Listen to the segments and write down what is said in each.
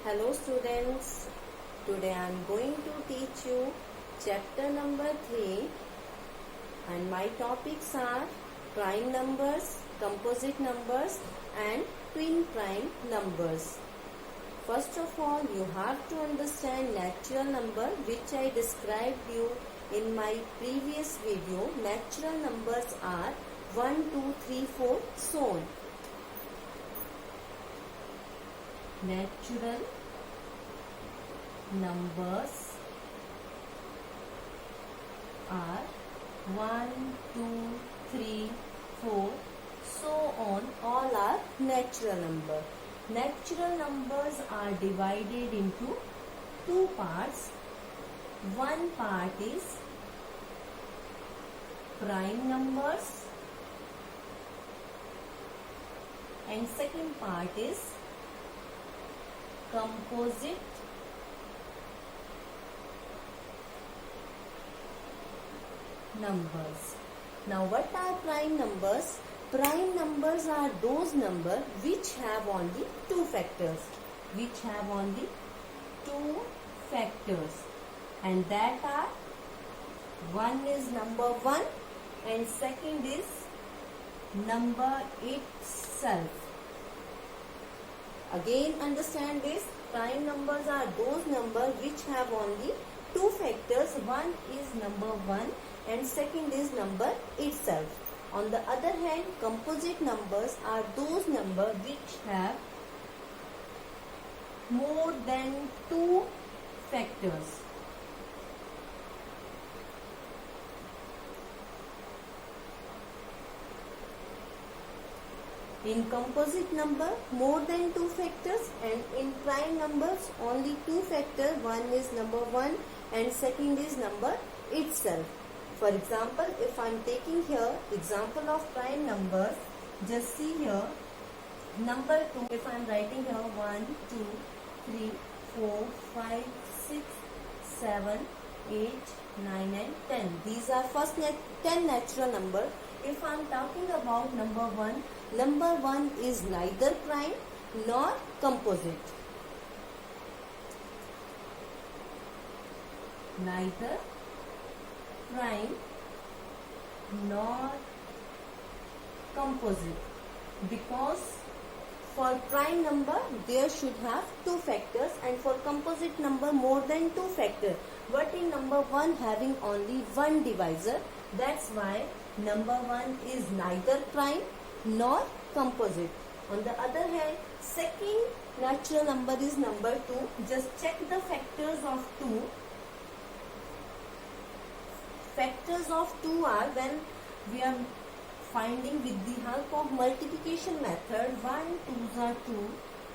Hello students, today I am going to teach you chapter number 3 and my topics are prime numbers, composite numbers and twin prime numbers. First of all, you have to understand natural number which I described you in my previous video. Natural numbers are 1, 2, 3, 4, so on. Natural numbers are 1, 2, 3, 4, so on. All are natural number. Natural numbers are divided into two parts. One part is prime numbers and second part is composite numbers. Now what are prime numbers? Prime numbers are those numbers which have only two factors. And that are, one is number 1 and second is number itself. Again understand this, prime numbers are those numbers which have only two factors. One is number 1 and second is number itself. On the other hand, composite numbers are those numbers which have more than two factors. In composite number, more than two factors, and in prime numbers, only two factors. One is number 1 and second is number itself. For example, if I am taking here example of prime numbers, just see here, number 2, if I am writing here 1, 2, 3, 4, 5, 6, 7, 8, 9 and 10. These are first 10 natural numbers. If I am talking about number 1 is neither prime nor composite. Neither prime nor composite, because for prime number there should have two factors and for composite number more than two factors. But in number 1 having only one divisor, that's why number 1 is neither prime nor composite. On the other hand, second natural number is number 2. Just check the factors of 2. Factors of 2 are when we are finding with the help of multiplication method. 1 2s are 2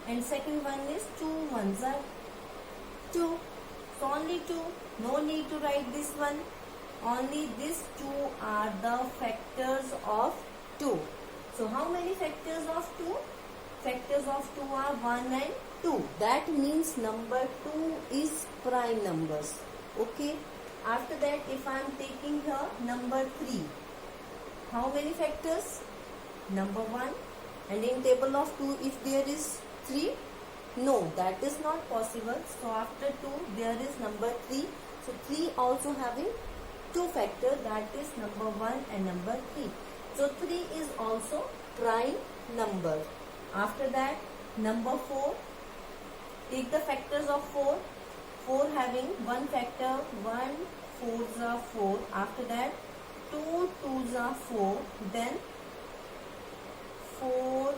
and second one is 2 1s are 2. So only 2. No need to write this one. Only these 2 are the factors of 2. So how many factors of 2? Factors of 2 are 1 and 2. That means number 2 is prime numbers. Okay. After that, if I am taking here number 3, how many factors? Number 1. And in table of 2, if there is 3, no, that is not possible. So after 2, there is number 3. So 3 also having two factors, that is number 1 and number 3. So 3 is also prime number. After that, number 4, take the factors of 4. 4 having one factor, 1 4s are 4. After that, 2 2s are 4. Then 4.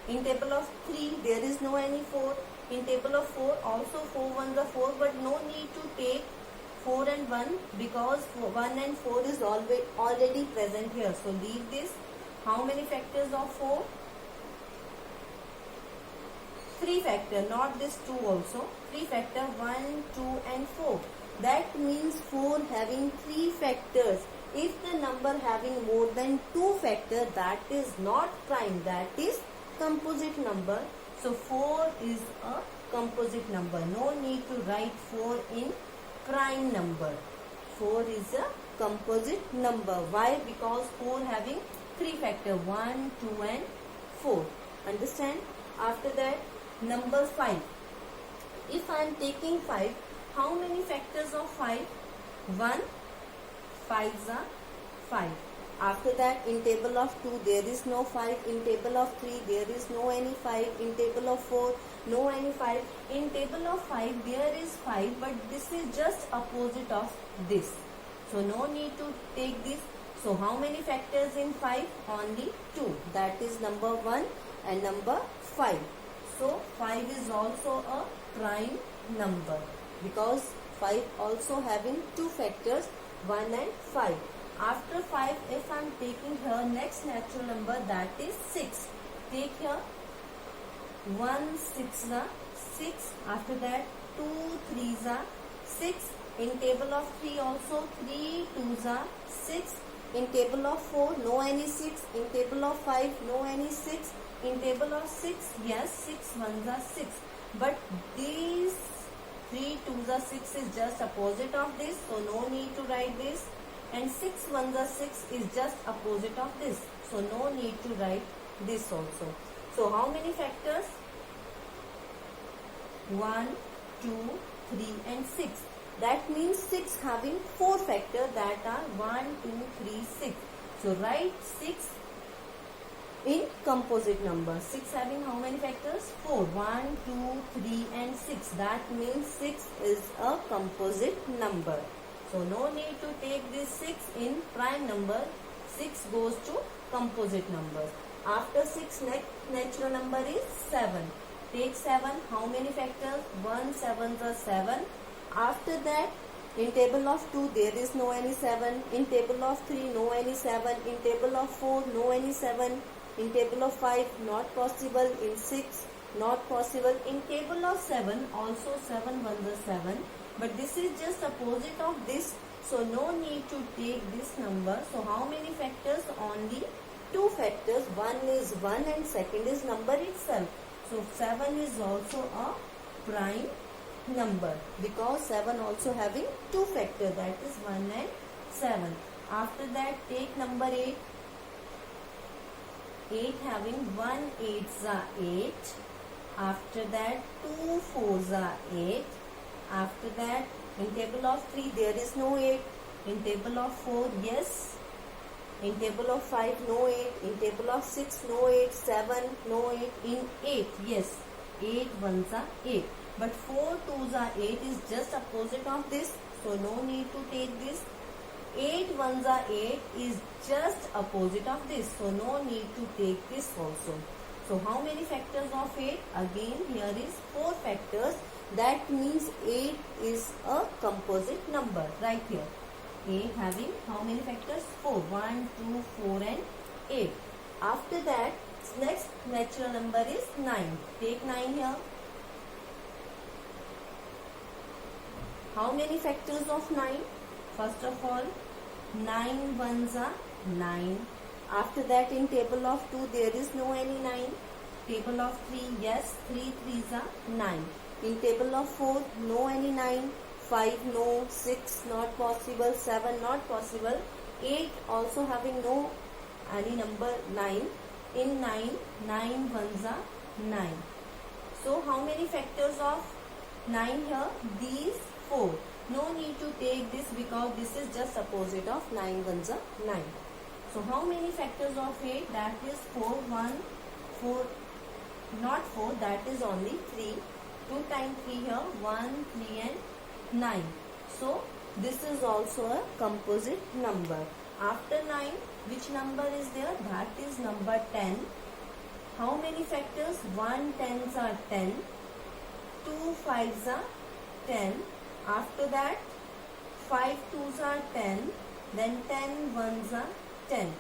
In table of 3, there is no any 4. In table of 4, also 4 1s are 4. But no need to take 4 and 1 because 1 and 4 is already present here. So leave this. How many factors of 4? 3 factor, not this 2 also. 3 factor, 1, 2 and 4. That means 4 having 3 factors. If the number having more than 2 factors, that is not prime, that is composite number. So 4 is a composite number. No need to write 4 in prime number. 4 is a composite number. Why? Because 4 having 3 factor, 1, 2 and 4. Understand? After that, number 5. If I am taking 5, how many factors of 5? 1, 5s are 5. After that, in table of 2, there is no 5. In table of 3, there is no any 5. In table of 4, no any 5. In table of 5, there is 5, but this is just opposite of this. So, no need to take this. So, how many factors in 5? Only 2. That is number 1 and number 5. So, 5 is also a prime number because 5 also having 2 factors, 1 and 5. After 5, if I am taking here next natural number, that is 6. Take here 1 6 are 6. After that 2 3s are 6. In table of 3 also 3 2s are 6. In table of 4 no any 6. In table of 5 no any 6. In table of 6, yes, 6 1s are 6. But these 3 2s are 6 is just opposite of this, so no need to write this. And 6 1s are 6 is just opposite of this, so no need to write this also. So how many factors? 1, 2, 3 and 6. That means 6 having 4 factors, that are 1, 2, 3, 6. So write 6 in composite number. 6 having how many factors? 4. 1, 2, 3 and 6. That means 6 is a composite number. So no need to take this 6 in prime number. 6 goes to composite numbers. After 6, next natural number is 7. Take 7. How many factors? 1 7s are 7. After that, in table of 2 there is no any 7. In table of 3 no any 7. In table of 4 no any 7. In table of 5 not possible. In 6 not possible. In table of 7 also 7 1s are 7. But this is just opposite of this, so no need to take this number. So how many factors? Only 2 factors. One is 1 and second is number itself. So 7 is also a prime number because 7 also having 2 factors, that is 1 and 7. After that, take number 8. 8 having 1 8s are 8. After that 2 4s are 8. After that, in table of 3 there is no 8. In table of 4, yes. In table of 5 no 8. In table of 6 no 8. 7 no 8. In 8, yes, 8 1s are 8. But 4 2s are 8 is just opposite of this, so no need to take this. 8 1s are 8 is just opposite of this, so no need to take this also. So how many factors of 8? Again here is 4 factors. That means 8 is a composite number right here. 8 having how many factors? 4. 1, 2, 4 and 8. After that, next natural number is 9. Take 9 here. How many factors of 9? First of all, 9 1s are 9. After that, in table of 2 there is no any 9. Table of 3, yes, 3 3s are 9. In table of 4, no any 9. 5, no. 6, not possible. 7, not possible. 8, also having no any number 9. In 9, 9 1s are 9. So, how many factors of 9 here? These 4. No need to take this because this is just opposite of 9 1s are 9. So, how many factors of 8? That is 4, 1, 4, not 4, that is only 3. 2 times 3 here, 1, 3 and 9. So, this is also a composite number. After 9, which number is there? That is number 10. How many factors? 1 10s are 10. 2 5s are 10. After that, 5 2s are 10. Then 10 1s are 10.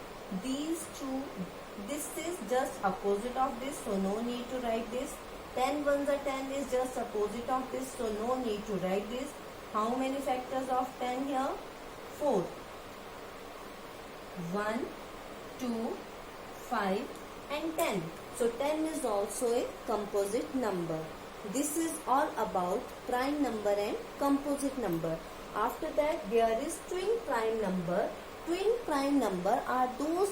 These two, this is just opposite of this, so no need to write this. 10 1s are 10 is just opposite of this, so no need to write this. How many factors of 10 here? 4. 1, 2, 5 and 10. So 10 is also a composite number. This is all about prime number and composite number. After that, there is twin prime number. Twin prime number are those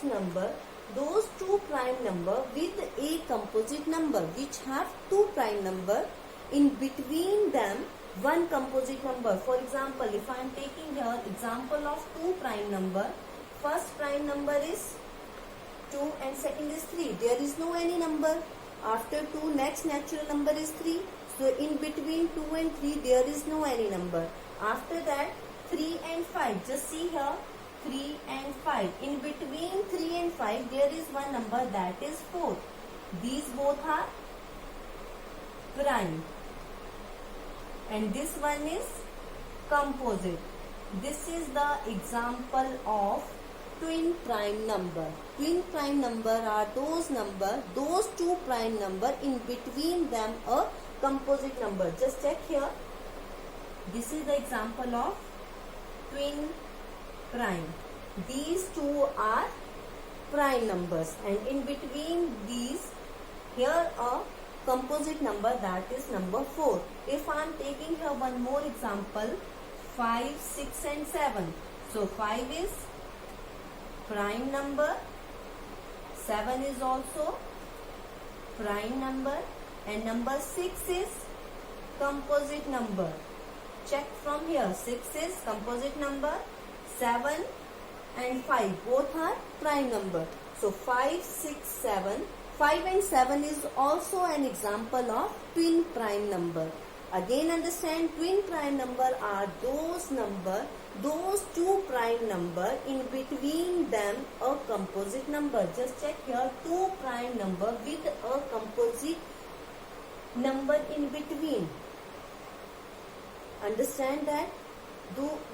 two prime number with a composite number which have two prime number in between them one composite number. For example, if I am taking here example of two prime number, first prime number is 2 and second is 3. There is no any number. After 2, next natural number is 3. So in between 2 and 3 there is no any number. After that 3 and 5. Just see here, 3 and 5. In between 3 and 5 there is one number, that is 4. These both are prime. And this one is composite. This is the example of twin prime number. Twin prime number are those two prime number, in between them a composite number. Just check here. This is the example of twin prime. These two are prime numbers, and in between these here a composite number, that is number 4. If I am taking here one more example, 5, 6 and 7. So 5 is prime number, 7 is also prime number, and number 6 is composite number. Check from here, 6 is composite number, 7 and 5 both are prime number. So 5, 6, 7. 5 and 7 is also an example of twin prime number. Again understand, twin prime number are those two prime number, in between them a composite number. Just check here, two prime number with a composite number in between. Understand that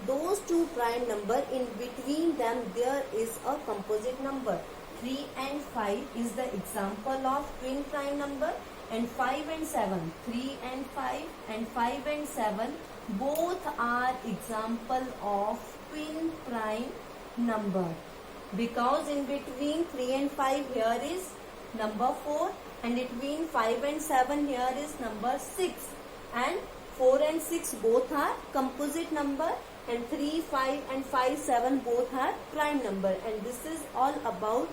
those two prime number, in between them there is a composite number. 3 and 5 is the example of twin prime number, and 5 and 7, 3 and 5 and 5 and 7 both are example of twin prime number, because in between 3 and 5 here is number 4, and between 5 and 7 here is number 6, and 4 and 6 both are composite number, and 3, 5 and 5, 7 both are prime number. And this is all about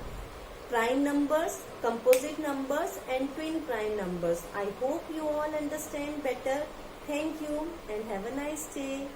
prime numbers, composite numbers and twin prime numbers. I hope you all understand better. Thank you and have a nice day.